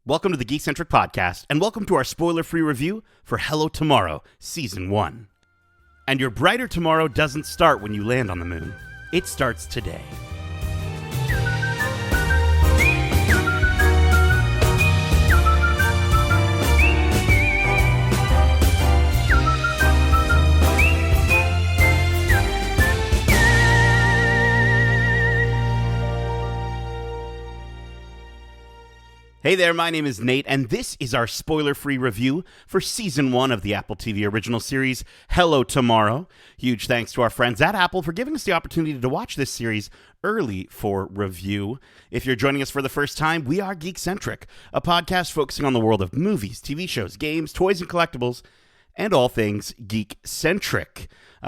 Welcome to the Geekcentric podcast, and welcome to our spoiler-free review for Hello Tomorrow, Season 1. And your brighter tomorrow doesn't start when you land on the moon. It starts today. Hey there, my name is Nate, and this is our spoiler-free review for Season 1 of the Apple TV original series, Hello Tomorrow. Huge thanks to our friends at Apple for giving us the opportunity to watch this series early for review. If you're joining us for the first time, we are Geekcentric, a podcast focusing on the world of movies, TV shows, games, toys, and collectibles, and all things geek-centric.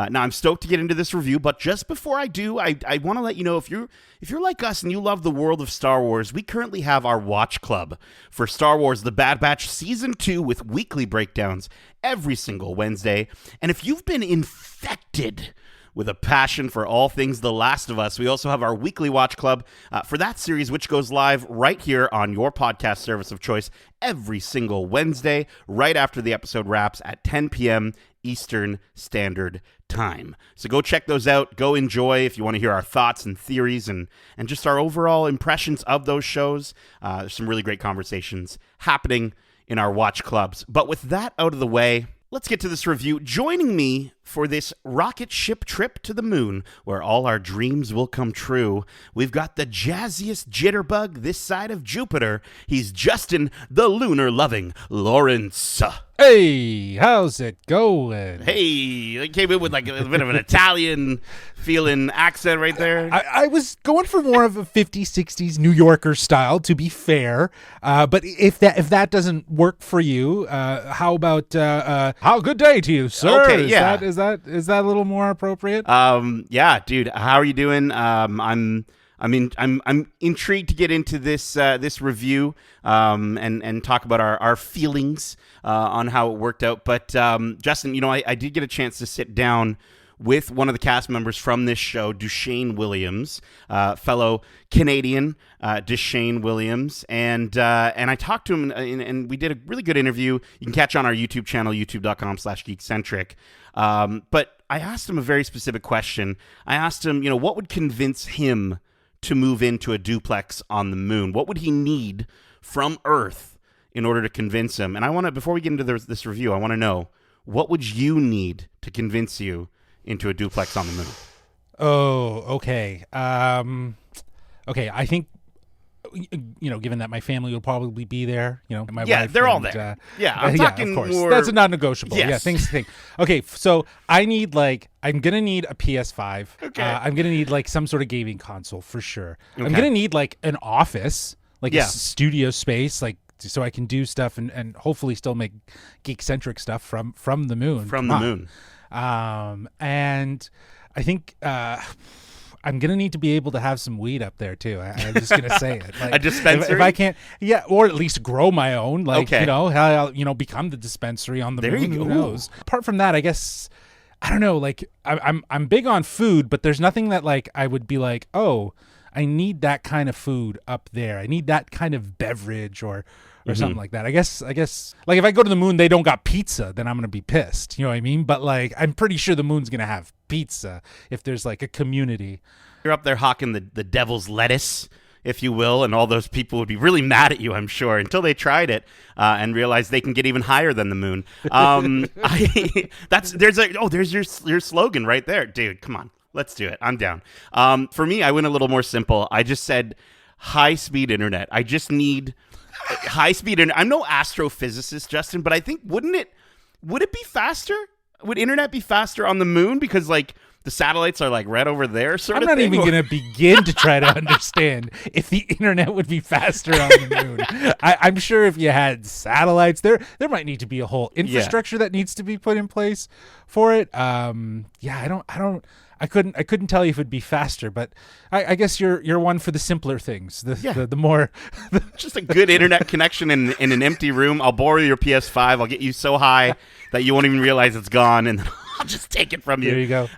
Now, I'm stoked to get into this review, but just before I do, I want to let you know, if you're like us and you love the world of Star Wars, we currently have our Watch Club for Star Wars The Bad Batch Season 2 with weekly breakdowns every single Wednesday. And if you've been infected with a passion for all things The Last of Us, we also have our weekly Watch Club for that series, which goes live right here on your podcast service of choice every single Wednesday, right after the episode wraps at 10 p.m. Eastern Standard Time. So go check those out. Go enjoy if you want to hear our thoughts and theories and just our overall impressions of those shows. There's some really great conversations happening in our Watch Clubs. But with that out of the way, let's get to this review. Joining me for this rocket ship trip to the moon, where all our dreams will come true, we've got the jazziest jitterbug this side of Jupiter. He's Justin, the lunar-loving Lawrence. Hey, how's it going? Hey, I came in with like a bit of an Italian feeling accent right there. I was going for more of a 50s, 60s New Yorker style, to be fair. But if that doesn't work for you, how about how good day to you, sir? Okay, yeah. Is that a little more appropriate? Yeah, dude. How are you doing? I'm intrigued to get into this review and talk about our feelings on how it worked out. But Justin, I did get a chance to sit down with one of the cast members from this show, Duchesne Williams, fellow Canadian Duchesne Williams, and I talked to him, and we did a really good interview. You can catch on our YouTube channel, youtube.com/geekcentric. But I asked him a very specific question. I asked him, what would convince him to move into a duplex on the moon? What would he need from Earth in order to convince him? And before we get into this review, I want to know, what would you need to convince you into a duplex on the moon? Oh, okay. Okay, I think, given that my family will probably be there, my wife. They're all there. I'm talking of course. more. That's a non-negotiable. Yes. Yeah, things. Okay, so I'm gonna need a PS5. Okay. I'm gonna need some sort of gaming console for sure. Okay. I'm gonna need an office, a studio space, so I can do stuff and hopefully still make Geekcentric stuff from the moon. From the moon. And I think I'm going to need to be able to have some weed up there, too. I'm just going to say it. A dispensary? If I can't, or at least grow my own. Okay. I'll become the dispensary on the there moon. You go. Who knows? Apart from that, I guess, I don't know. I'm big on food, but there's nothing that I would be like, oh, I need that kind of food up there. I need that kind of beverage or something like that. I guess if I go to the moon, they don't got pizza, then I'm going to be pissed. You know what I mean? But I'm pretty sure the moon's going to have pizza if there's a community. You're up there hawking the devil's lettuce, if you will, and all those people would be really mad at you, I'm sure, until they tried it and realized they can get even higher than the moon. There's your slogan right there. Dude, come on. Let's do it. I'm down. For me, I went a little more simple. I just said high-speed internet. I just need high-speed internet. I'm no astrophysicist, Justin, but I think would it be faster? Would internet be faster on the moon? Because the satellites are right over there sort of thing? I'm not even going to begin to try to understand if the internet would be faster on the moon. I'm sure if you had satellites, there might need to be a whole infrastructure that needs to be put in place for it. I couldn't tell you if it'd be faster, but I guess you're one for the simpler things. The more just a good internet connection in an empty room. I'll borrow your PS5. I'll get you so high that you won't even realize it's gone, and I'll just take it from you. There you go.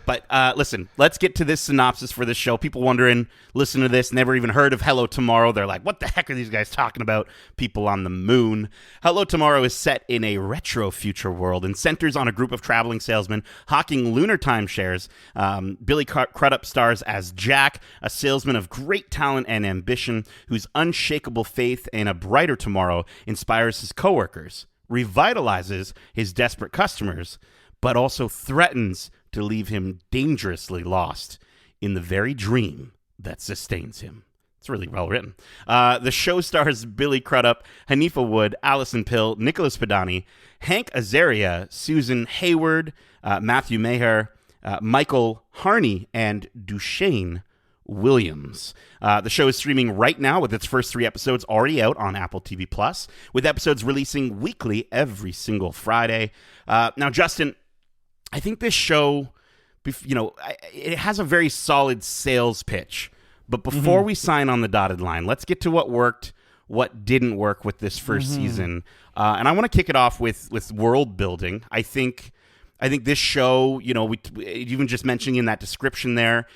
But listen, let's get to this synopsis for this show. People wondering, listen to this, never even heard of Hello Tomorrow. They're like, what the heck are these guys talking about? People on the moon. Hello Tomorrow is set in a retro future world and centers on a group of traveling salesmen hawking lunar timeshares. Billy Crudup stars as Jack, a salesman of great talent and ambition whose unshakable faith in a brighter tomorrow inspires his coworkers, revitalizes his desperate customers, but also threatens to leave him dangerously lost in the very dream that sustains him. It's really well written. The show stars Billy Crudup, Hanifa Wood, Alison Pill, Nicholas Padani, Hank Azaria, Susan Hayward, Matthew Maher, Michael Harney, and Duchesne Williams. The show is streaming right now with its first 3 episodes already out on Apple TV Plus, with episodes releasing weekly every single Friday. Now, Justin, I think this show, it has a very solid sales pitch. But before we sign on the dotted line, let's get to what worked, what didn't work with this first season. And I want to kick it off with world building. I think this show, we even just mentioning in that description there,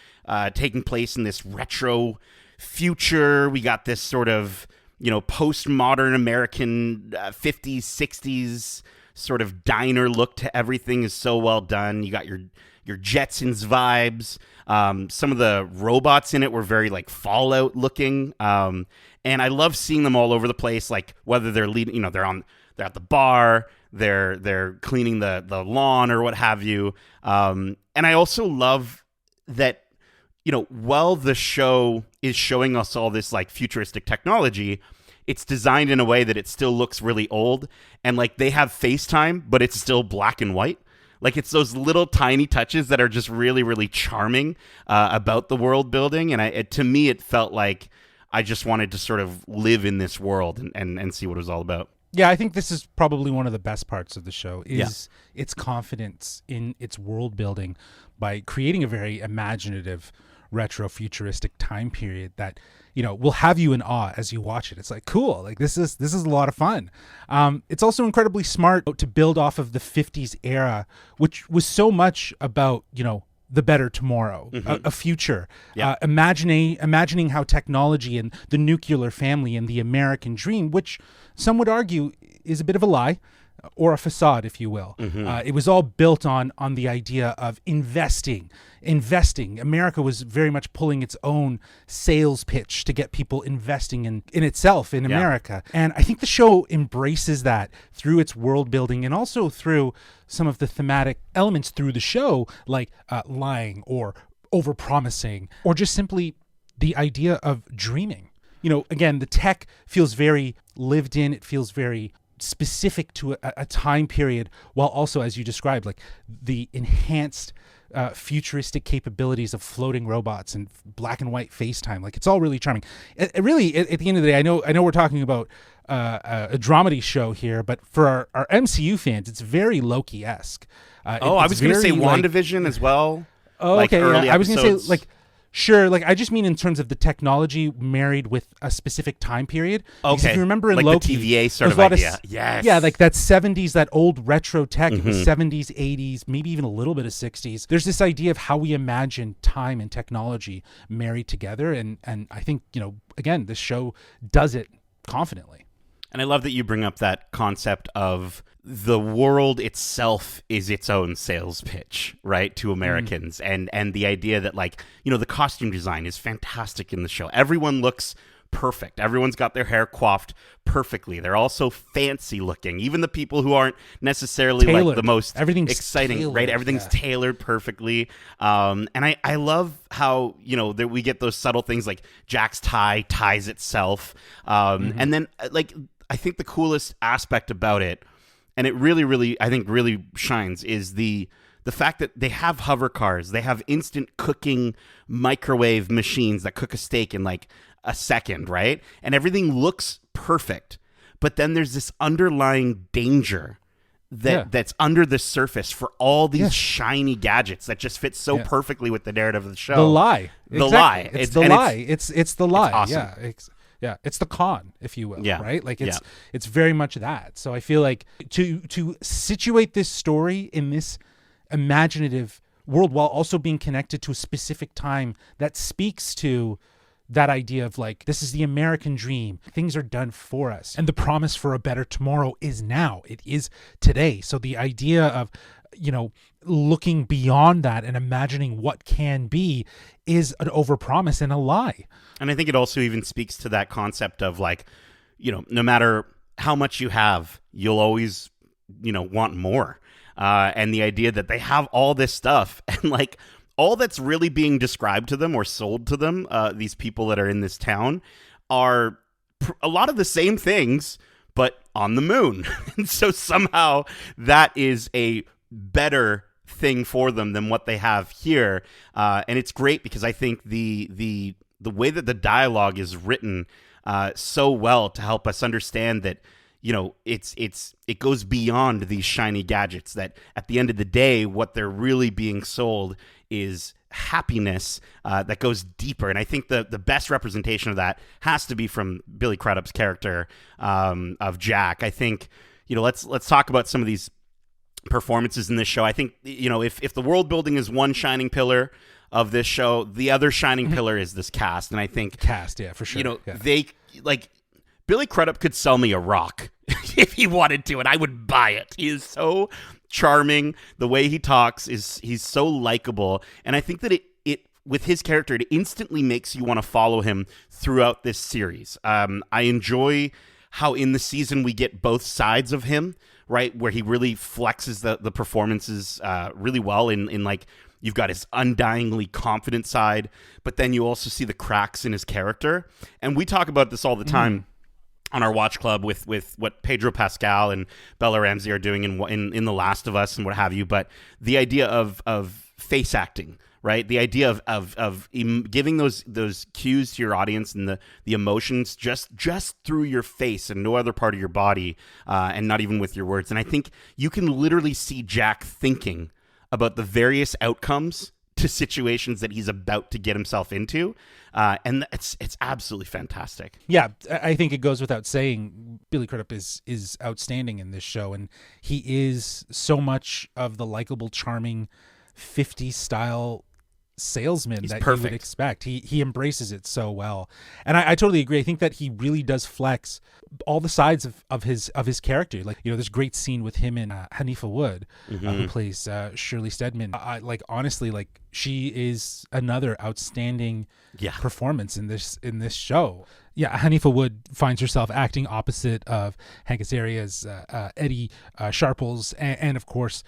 taking place in this retro future. We got this sort of, postmodern American 50s, 60s sort of diner look to everything is so well done. You got your Jetsons vibes. Some of the robots in it were very like Fallout looking. And I love seeing them all over the place, like whether they're leading, they're at the bar, they're cleaning the lawn or what have you. And I also love that, while the show is showing us all this like futuristic technology, it's designed in a way that it still looks really old. And like they have FaceTime, but it's still black and white. Like it's those little tiny touches that are just really, really charming about the world building. And to me, it felt like I just wanted to sort of live in this world and see what it was all about. Yeah, I think this is probably one of the best parts of the show is its confidence in its world building by creating a very imaginative retro-futuristic time period that will have you in awe as you watch it. It's like, cool, like this is a lot of fun. It's also incredibly smart to build off of the 50s era, which was so much about the better tomorrow, a future, imagining how technology and the nuclear family and the American dream, which some would argue is a bit of a lie, or a facade, if you will. It was all built on the idea of investing. America was very much pulling its own sales pitch to get people investing in itself, in America. And I think the show embraces that through its world building and also through some of the thematic elements through the show, like lying or overpromising, or just simply the idea of dreaming. Again, the tech feels very lived in. It feels very specific to a time period, while also, as you described, like the enhanced futuristic capabilities of floating robots and black and white FaceTime. Like it's all really charming. It really, at the end of the day, I know we're talking about a dramedy show here, but for our MCU fans, it's very Loki-esque. I was going to say WandaVision as well. Oh, like okay. Early I was going to episodes. say like. Sure, like I just mean in terms of the technology married with a specific time period. Because Okay, if you remember in like Loki, the TVA sort of there's a lot idea. Yes. Yeah, like that 70s, that old retro tech. It was 70s, 80s, maybe even a little bit of 60s. There's this idea of how we imagine time and technology married together. And I think, again, this show does it confidently. And I love that you bring up that concept of the world itself is its own sales pitch, right, to Americans. And the idea that, like, the costume design is fantastic in the show. Everyone looks perfect. Everyone's got their hair coiffed perfectly. They're all so fancy looking. Even the people who aren't necessarily Tailored. like the most Everything's exciting, tailored, right? Everything's tailored perfectly. And I love how, that we get those subtle things like Jack's tie ties itself. And then like, I think the coolest aspect about it, and it really, really, I think really shines, is the fact that they have hover cars. They have instant cooking microwave machines that cook a steak in like a second, right? And everything looks perfect. But then there's this underlying danger that's under the surface for all these shiny gadgets that just fit so perfectly with the narrative of the show. The lie. The Exactly. lie. It's the lie. It's the lie. It's awesome. Yeah. Yeah, it's the con, if you will, right? Like it's very much that. So I feel like to situate this story in this imaginative world while also being connected to a specific time that speaks to that idea of like, this is the American dream. Things are done for us. And the promise for a better tomorrow is now. It is today. So the idea of, looking beyond that and imagining what can be is an overpromise and a lie. And I think it also even speaks to that concept of like, no matter how much you have, you'll always, want more. And the idea that they have all this stuff and like all that's really being described to them or sold to them, these people that are in this town, are a lot of the same things, but on the moon. And so somehow that is a better thing for them than what they have here. And it's great because I think the way that the dialogue is written so well to help us understand that, it goes beyond these shiny gadgets, that at the end of the day, what they're really being sold is happiness that goes deeper. And I think the best representation of that has to be from Billy Crudup's character of Jack. I think, let's talk about some of these performances in this show. I think, if the world building is one shining pillar of this show, the other shining pillar is this cast. And I think yeah, for sure. They like Billy Crudup could sell me a rock if he wanted to, and I would buy it. He is so charming. The way he talks he's so likable. And I think that it with his character, it instantly makes you want to follow him throughout this series. I enjoy how in the season we get both sides of him, right? Where he really flexes the performances really well in like, you've got his undyingly confident side, but then you also see the cracks in his character. And we talk about this all the time on our watch club with what Pedro Pascal and Bella Ramsey are doing in The Last of Us and what have you. But the idea of face acting, right? The idea of giving those cues to your audience and the emotions just through your face and no other part of your body, and not even with your words. And I think you can literally see Jack thinking about the various outcomes to situations that he's about to get himself into. And it's absolutely fantastic. Yeah, I think it goes without saying, Billy Crudup is outstanding in this show. And he is so much of the likable, charming 50s style salesman that you would expect. He embraces it so well. And I totally agree. I think that he really does flex all the sides of his character. Like, this great scene with him and Hanifa Wood, who plays Shirley Stedman. Honestly, she is another outstanding performance in this show. Yeah, Hanifa Wood finds herself acting opposite of Hank Azaria's Eddie Sharples, and of course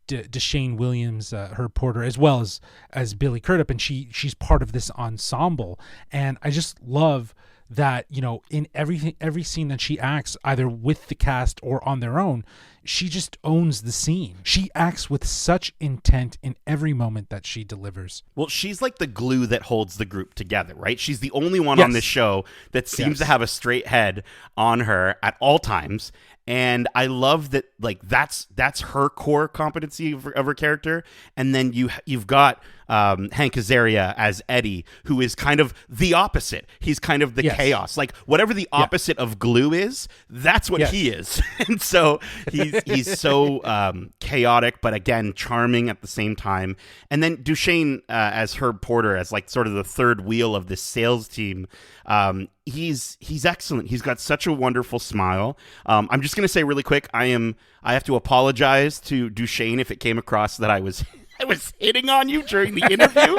Deshane Williams, her porter, as well as Billy Crudup, and she's part of this ensemble. And I just love that, in every scene that she acts, either with the cast or on their own, she just owns the scene. She acts with such intent in every moment that she delivers. Well, she's like the glue that holds the group together, right? She's the only one on this show that seems to have a straight head on her at all times. And I love that, that's her core competency of her character. And then you've got Hank Azaria as Eddie, who is kind of the opposite. He's kind of the chaos. Like, whatever the opposite of glue is, that's what he is. And so he's so chaotic, but again, charming at the same time. And then Deshane as Herb Porter, as sort of the third wheel of this sales team. He's excellent. He's got such a wonderful smile. I'm just going to say really quick, I have to apologize to Deshane if it came across that I was hitting on you during the interview.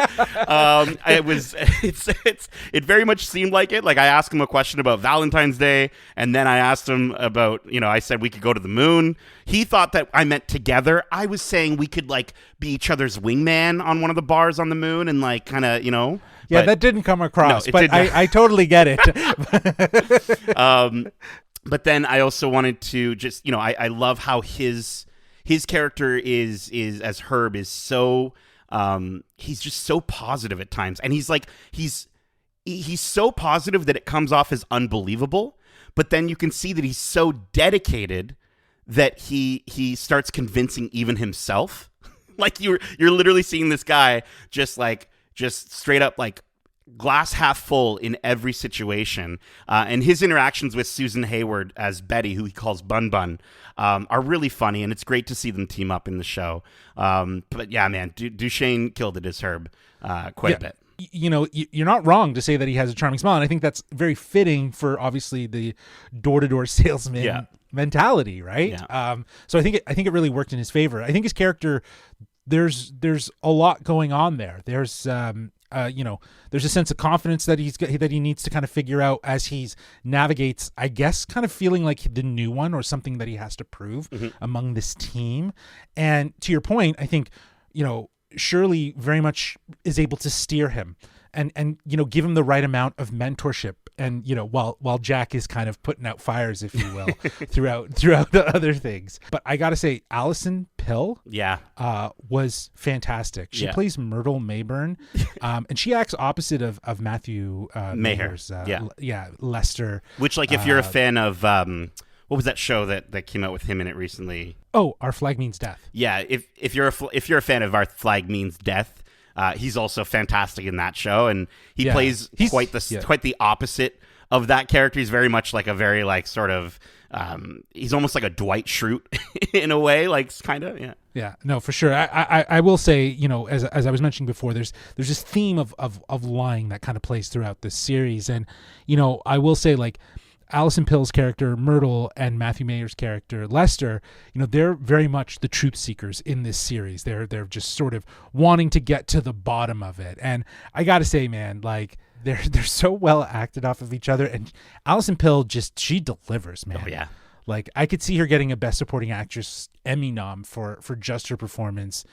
It very much seemed like it. I asked him a question about Valentine's Day, and then I asked him about, I said we could go to the moon. He thought that I meant together. I was saying we could be each other's wingman on one of the bars on the moon and kind of, Yeah, that didn't come across, but I totally get it. But then I also wanted to just, I love how his character is as Herb is so, he's just so positive at times. And he's so positive that it comes off as unbelievable, but then you can see that he's so dedicated that he starts convincing even himself. You're literally seeing this guy just straight up glass half full in every situation. And his interactions with Susan Hayward as Betty, who he calls Bun Bun, are really funny, and it's great to see them team up in the show. But yeah, man, Duchesne killed it as Herb quite a bit. You know, you're not wrong to say that he has a charming smile, and I think that's very fitting for obviously the door-to-door salesman mentality, right? Yeah. So I think it really worked in his favor. I think his character, there's a lot going on there. There's there's a sense of confidence that he needs to kind of figure out as he navigates, I guess, kind of feeling like the new one or something that he has to prove among this team. And to your point, I think, Shirley very much is able to steer him and give him the right amount of mentorship. And, while Jack is kind of putting out fires, if you will, throughout the other things. But I got to say, Alison Pill was fantastic. She plays Myrtle Mayburn, and she acts opposite of Matthew Maher's Lester. Which, if you're a fan of... what was that show that came out with him in it recently? Oh, Our Flag Means Death. Yeah, if you're a fan of Our Flag Means Death, he's also fantastic in that show, and he plays quite the opposite of that character. He's very much like a very sort of he's almost like a Dwight Schrute in a way, kind of. Yeah, no, for sure. I will say, as I was mentioning before, there's this theme of lying that kind of plays throughout this series, and I will say Alison Pill's character Myrtle and Matthew Maher's character Lester, they're very much the truth seekers in this series. They're just sort of wanting to get to the bottom of it. And I got to say, man, they're so well acted off of each other, and Alison Pill she delivers, man. Oh yeah. I could see her getting a Best Supporting Actress Emmy nom for just her performance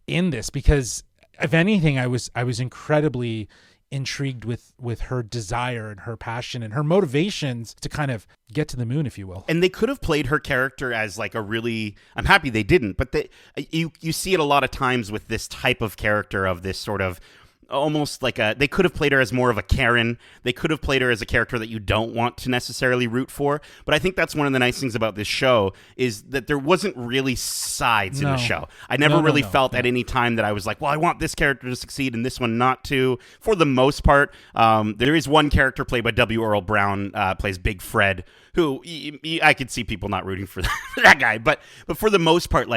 in this, because if anything, I was incredibly intrigued with her desire and her passion and her motivations to kind of get to the moon, if you will. And they could have played her character as I'm happy they didn't, but you see it a lot of times with this type of character, of this sort of almost they could have played her as more of a Karen. They could have played her as a character that you don't want to necessarily root for. But I think that's one of the nice things about this show, is that there wasn't really sides in the show. I never really felt at any time that I was like, well, I want this character to succeed and this one not to. For the most part, there is one character played by W. Earl Brown, plays Big Fred, who I could see people not rooting for that guy. But for the most part,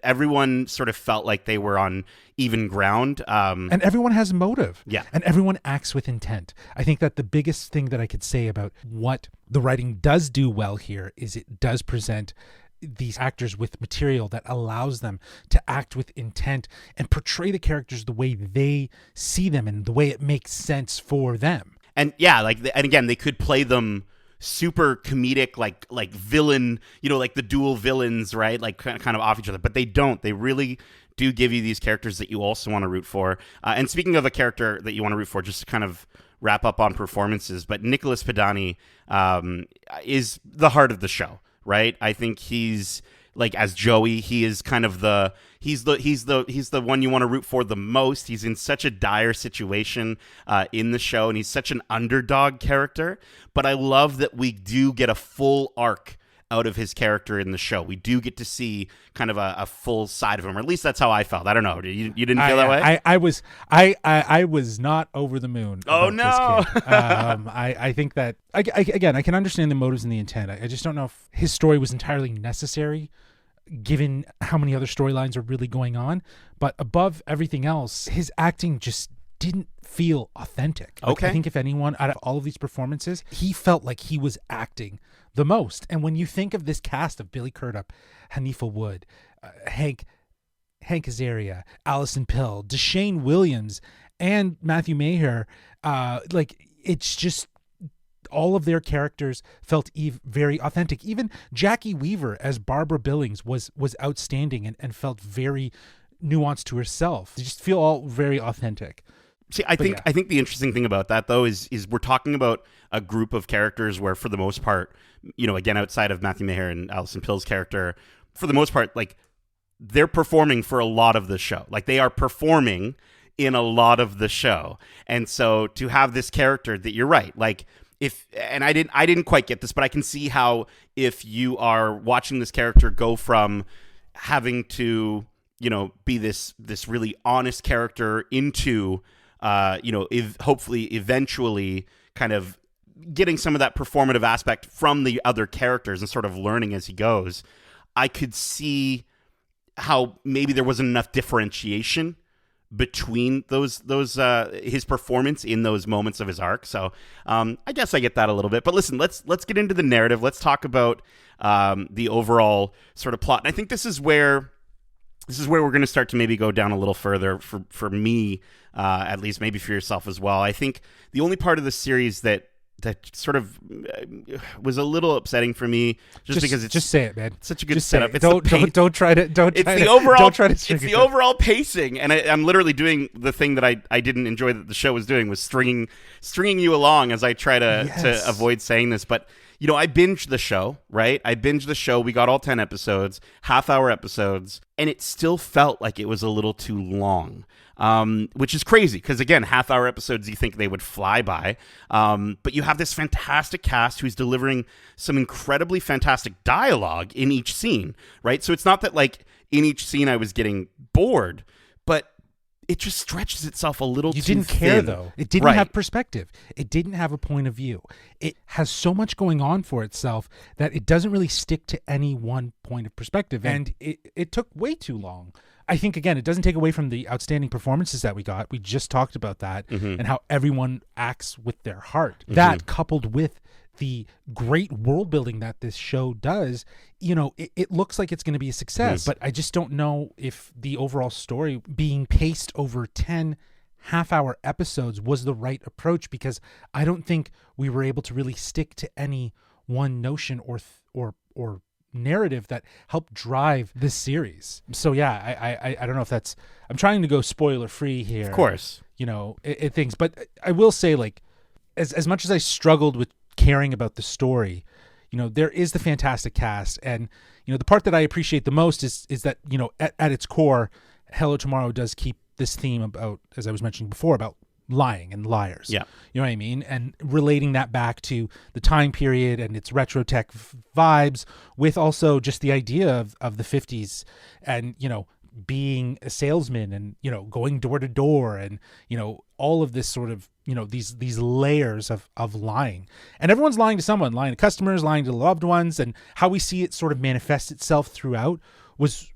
everyone sort of felt like they were on even ground. And everyone has motive. Yeah. And everyone acts with intent. I think that the biggest thing that I could say about what the writing does do well here is it does present these actors with material that allows them to act with intent and portray the characters the way they see them and the way it makes sense for them. And and again, they could play them super comedic, like villain, the dual villains, right? Kind of off each other, but they don't. They really do give you these characters that you also want to root for. And speaking of a character that you want to root for, just to kind of wrap up on performances, but Nicholas Padani is the heart of the show, right? I think he's as Joey, he is kind of he's the one you want to root for the most. He's in such a dire situation in the show, and he's such an underdog character. But I love that we do get a full arc out of his character in the show. We do get to see kind of a full side of him, or at least that's how I felt. I don't know. You didn't feel that way? I was not over the moon. Oh no! This kid. I think that again, I can understand the motives and the intent. I just don't know if his story was entirely necessary, given how many other storylines are really going on. But above everything else, his acting just didn't feel authentic. Okay. I think if anyone out of all of these performances, he felt like he was acting the most. And when you think of this cast of Billy Crudup, Hanifa Wood, Hank Azaria, Alison Pill, Deshane Williams, and Matthew Maher, it's just all of their characters felt very authentic. Even Jackie Weaver as Barbara Billings was outstanding and felt very nuanced to herself. They just feel all very authentic. See, I think the interesting thing about that, though, is we're talking about a group of characters where, for the most part, again, outside of Matthew Maher and Alison Pill's character, for the most part, they're performing for a lot of the show. They are performing in a lot of the show. And so to have this character that, you're right, and I didn't quite get this, but I can see how if you are watching this character go from having to, be this really honest character into hopefully eventually kind of getting some of that performative aspect from the other characters and sort of learning as he goes, I could see how maybe there wasn't enough differentiation between those his performance in those moments of his arc. So I guess I get that a little bit. But listen, let's get into the narrative. Let's talk about the overall sort of plot. And I think this is where we're going to start to maybe go down a little further for me, at least, maybe for yourself as well. I think the only part of the series that sort of was a little upsetting for me, just because it's just say it, man. Such a good just setup. It's don't try to. It's the overall pacing, and I'm literally doing the thing that I didn't enjoy that the show was doing, was stringing you along as I try to avoid saying this, but. I binged the show, right? We got all 10 episodes, half-hour episodes, and it still felt like it was a little too long, which is crazy because, again, half-hour episodes, you think they would fly by, but you have this fantastic cast who's delivering some incredibly fantastic dialogue in each scene, right? So it's not that, like, in each scene I was getting bored, but it just stretches itself a little too thin. You didn't care, though. It didn't have perspective. It didn't have a point of view. It has so much going on for itself that it doesn't really stick to any one point of perspective. And it took way too long. I think, again, it doesn't take away from the outstanding performances that we got. We just talked about that and how everyone acts with their heart. That, coupled with the great world building that this show does, it looks like it's going to be a success, but I just don't know if the overall story being paced over 10 half-hour episodes was the right approach, because I don't think we were able to really stick to any one notion or narrative that helped drive this series. So yeah, I don't know if that's, I'm trying to go spoiler free here. Of course. Things, but I will say, like, as much as I struggled with caring about the story, there is the fantastic cast, and the part that I appreciate the most is that at its core, Hello Tomorrow does keep this theme about, as I was mentioning before, about lying and liars. Yeah, you know what I mean, and relating that back to the time period and its retro tech vibes, with also just the idea of the 50s and being a salesman and going door to door and all of this sort of these layers of lying, and everyone's lying to someone, lying to customers, lying to loved ones, and how we see it sort of manifest itself throughout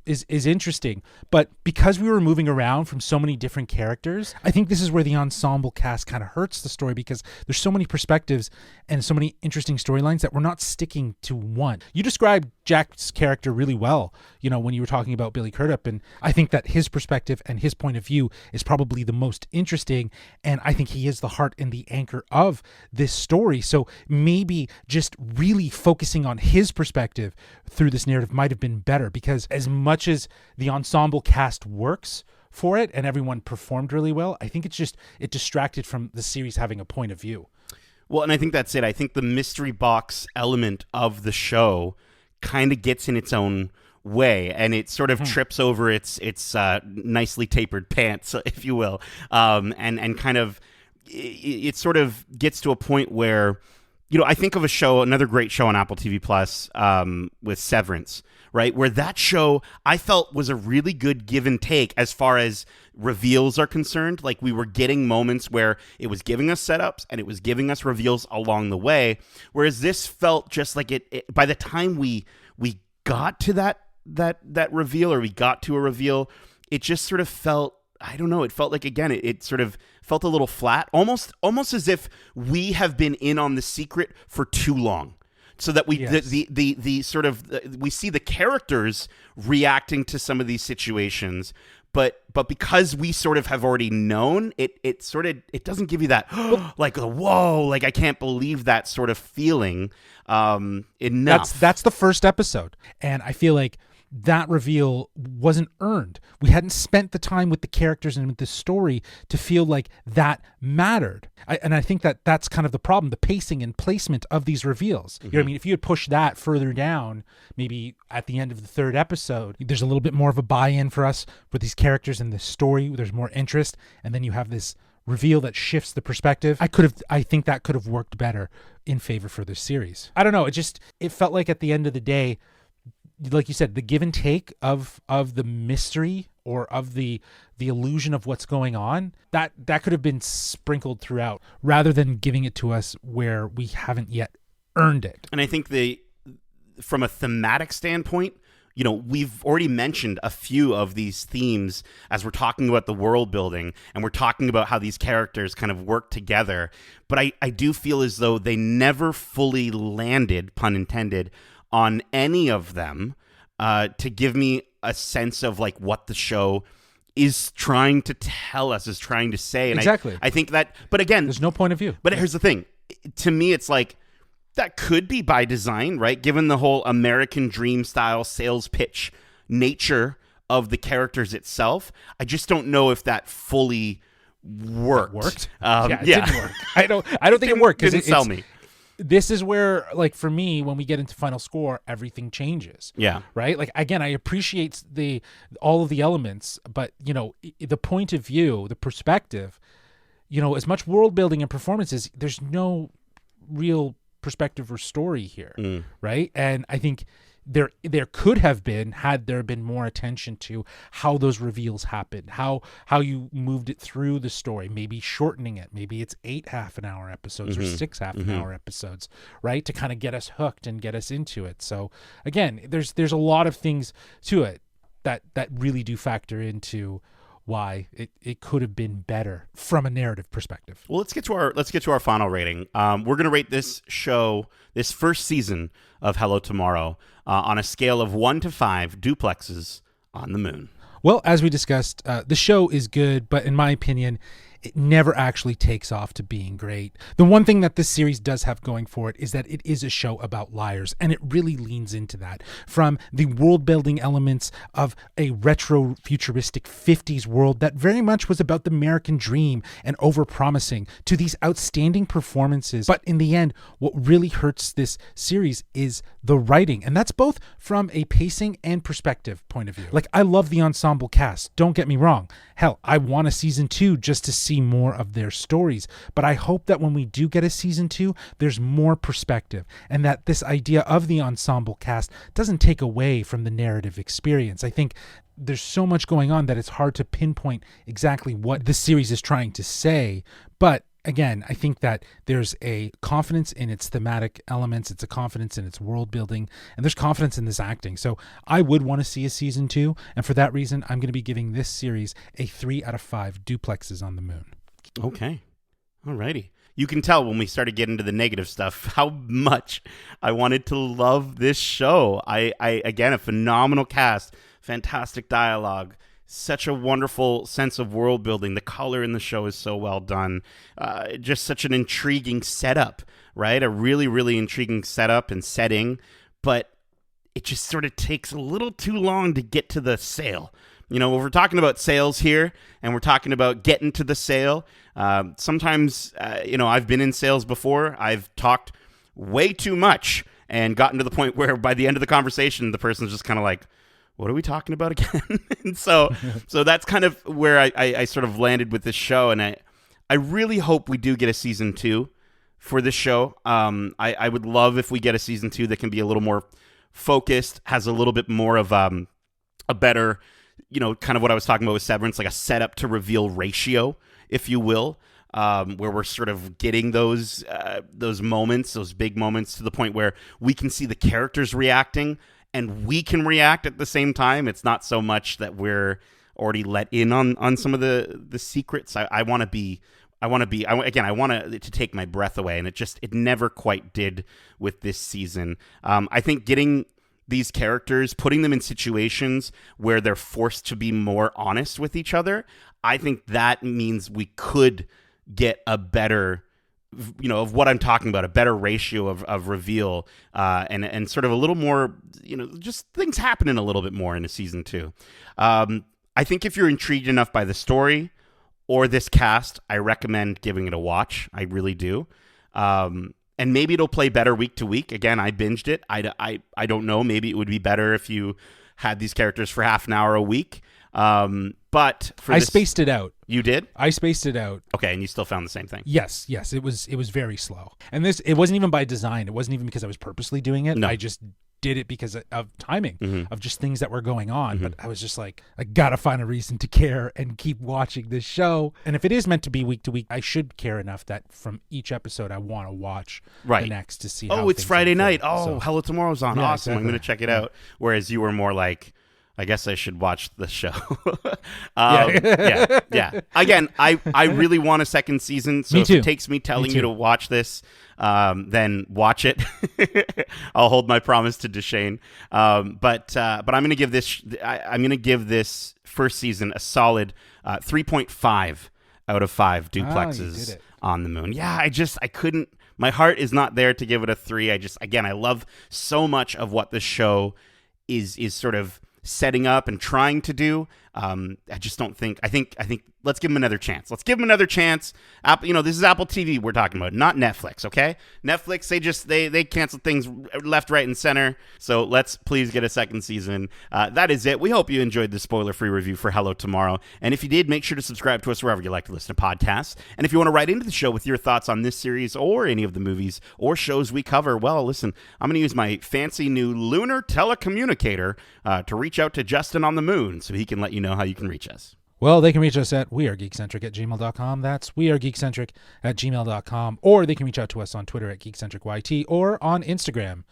is interesting. But because we were moving around from so many different characters, I think this is where the ensemble cast kind of hurts the story, because there's so many perspectives and so many interesting storylines that we're not sticking to one. You described Jack's character really well, when you were talking about Billy Crudup, and I think that his perspective and his point of view is probably the most interesting, and I think he is the heart and the anchor of this story. So maybe just really focusing on his perspective through this narrative might have been better, because as much as the ensemble cast works for it and everyone performed really well, I think it distracted from the series having a point of view. Well, and I think that's it. I think the mystery box element of the show kind of gets in its own way, and it sort of trips over its nicely tapered pants, if you will, and kind of it sort of gets to a point where I think of another great show on Apple TV Plus, with Severance, right? Where that show I felt was a really good give and take as far as reveals are concerned. Like, we were getting moments where it was giving us setups and it was giving us reveals along the way. Whereas this felt just like it by the time we got to that reveal, or we got to a reveal, it just sort of felt, I don't know, it felt like, again, it sort of felt a little flat, almost as if we have been in on the secret for too long. So that we the sort of we see the characters reacting to some of these situations, but because we sort of have already known it doesn't give you that like, whoa, like I can't believe that sort of feeling enough. That's the first episode, and I feel like that reveal wasn't earned. We hadn't spent the time with the characters and with the story to feel like that mattered. I think that's kind of the problem, the pacing and placement of these reveals. You know what I mean? If you had pushed that further down, maybe at the end of the third episode, there's a little bit more of a buy-in for us with these characters and the story. There's more interest, and then you have this reveal that shifts the perspective. I think that could have worked better in favor for this series. I don't know. It felt like at the end of the day, like you said, the give and take of the mystery or of the illusion of what's going on, that could have been sprinkled throughout rather than giving it to us where we haven't yet earned it. And I think from a thematic standpoint, we've already mentioned a few of these themes as we're talking about the world building and we're talking about how these characters kind of work together. But I do feel as though they never fully landed, pun intended, on any of them to give me a sense of like what the show is trying to tell us, is trying to say. And exactly. I think that, but again, there's no point of view. But here's the thing. To me, it's like, that could be by design, right? Given the whole American dream style sales pitch nature of the characters itself, I just don't know if that fully worked. It didn't work. I don't think it worked because it sell me. This is where, like, for me, when we get into final score, everything changes. Yeah. Right? Like, again, I appreciate all of the elements, but, the point of view, the perspective, as much world building and performances, there's no real perspective or story here, right? And I think there could have been, had there been more attention to how those reveals happened, how you moved it through the story, maybe shortening it, maybe it's 8 half-an-hour episodes or 6 half-an-hour episodes, right, to kind of get us hooked and get us into it. So again, there's a lot of things to it that really do factor into why it could have been better from a narrative perspective. Well, let's get to our final rating. We're going to rate this show, this first season of Hello Tomorrow, on a scale of 1 to 5 duplexes on the moon. Well, as we discussed, the show is good, but in my opinion, it never actually takes off to being great. The one thing that this series does have going for it is that it is a show about liars, and it really leans into that. From the world-building elements of a retro-futuristic 50s world that very much was about the American dream and over-promising, to these outstanding performances. But in the end, what really hurts this series is the writing, and that's both from a pacing and perspective point of view. Like, I love the ensemble cast, don't get me wrong. Hell, I want a season 2 just to see more of their stories, but I hope that when we do get a season 2, there's more perspective, and that this idea of the ensemble cast doesn't take away from the narrative experience. I think there's so much going on that it's hard to pinpoint exactly what the series is trying to say, but again, I think that there's a confidence in its thematic elements, it's a confidence in its world building, and there's confidence in this acting. So I would want to see a season 2, and for that reason, I'm going to be giving this series a 3 out of 5 duplexes on the moon. Okay. Alrighty. You can tell when we started getting into the negative stuff how much I wanted to love this show. I again, a phenomenal cast, fantastic dialogue, such a wonderful sense of world building. The color in the show is so well done. Just such an intriguing setup, right? A really, really intriguing setup and setting, but it just sort of takes a little too long to get to the sale. We're talking about sales here, and we're talking about getting to the sale. Sometimes, I've been in sales before. I've talked way too much and gotten to the point where by the end of the conversation, the person's just kind of like, what are we talking about again? And so that's kind of where I sort of landed with this show. And I really hope we do get a season 2 for this show. I would love if we get a season 2 that can be a little more focused, has a little bit more of a better, kind of what I was talking about with Severance, like a setup to reveal ratio, if you will, where we're sort of getting those moments, those big moments, to the point where we can see the characters reacting and we can react at the same time. It's not so much that we're already let in on some of the secrets. I want it to take my breath away, and it never quite did with this season. I think getting these characters, putting them in situations where they're forced to be more honest with each other, I think that means we could get a better, of what I'm talking about, a better ratio of reveal, and sort of a little more, just things happening a little bit more in a season 2. I think if you're intrigued enough by the story or this cast, I recommend giving it a watch. I really do. And maybe it'll play better week to week. Again, I binged it. I don't know. Maybe it would be better if you had these characters for half an hour a week. But I spaced it out. You did? I spaced it out. Okay, and you still found the same thing? Yes. It was very slow. And it wasn't even by design. It wasn't even because I was purposely doing it. No. I just did it because of timing, of just things that were going on. But I was just like, I gotta find a reason to care and keep watching this show. And if it is meant to be week to week, I should care enough that from each episode I want to watch the next to see. Oh, it's Friday night. So, Hello Tomorrow's on. yeah, Awesome. exactly. I'm going to check it out. Whereas you were more like, I guess I should watch the show. Yeah. Again, I really want a second season. So Me if too. it takes me telling you to watch this, then watch it. I'll hold my promise to Duchesne. But I'm going to give this. I'm going to give this first season a solid 3.5 out of 5 duplexes on the moon. Yeah, I couldn't. My heart is not there to give it a 3. I love so much of what the show is sort of setting up and trying to do. I just don't think. I think. Let's give them another chance. This is Apple TV we're talking about, not Netflix. Okay, Netflix they cancel things left, right, and center. So let's please get a second season. That is it. We hope you enjoyed the spoiler-free review for Hello Tomorrow. And if you did, make sure to subscribe to us wherever you like to listen to podcasts. And if you want to write into the show with your thoughts on this series or any of the movies or shows we cover, well, listen, I'm going to use my fancy new lunar telecommunicator to reach out to Justin on the moon so he can let you know how you can reach us. Well, they can reach us at wearegeekcentric@gmail.com. That's wearegeekcentric@gmail.com. Or they can reach out to us on Twitter at GeekcentricYT or on Instagram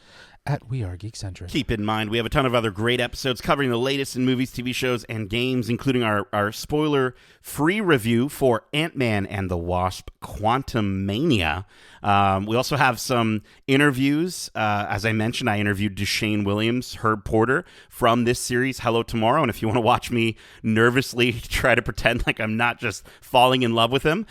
at wearegeekcentric. Keep in mind, we have a ton of other great episodes covering the latest in movies, TV shows, and games, including our spoiler-free review for Ant-Man and the Wasp: Quantumania. We also have some interviews. As I mentioned, I interviewed Duchesne Williams, Herb Porter, from this series, Hello Tomorrow. And if you want to watch me nervously try to pretend like I'm not just falling in love with him,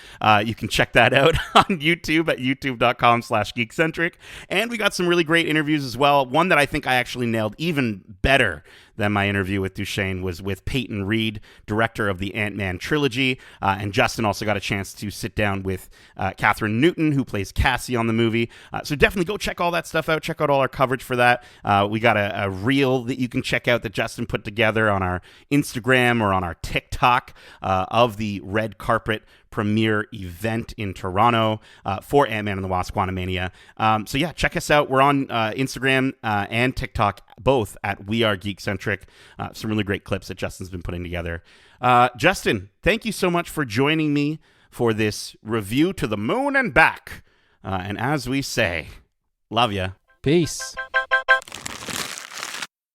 you can check that out on YouTube at youtube.com/geekcentric. And we got some really great interviews as well. One that I think I actually nailed even better than my interview with Duchesne was with Peyton Reed, director of the Ant-Man trilogy. And Justin also got a chance to sit down with Catherine Newton, who plays Cassie on the movie. So definitely go check all that stuff out. Check out all our coverage for that. We got a reel that you can check out that Justin put together on our Instagram or on our TikTok of the red carpet premiere event in Toronto for Ant-Man and the Wasp: Quantumania. So yeah, check us out. We're on Instagram and TikTok, both at We Are Geekcentric. Some really great clips that Justin's been putting together. Justin, thank you so much for joining me for this review to the moon and back. And as we say, love ya. Peace.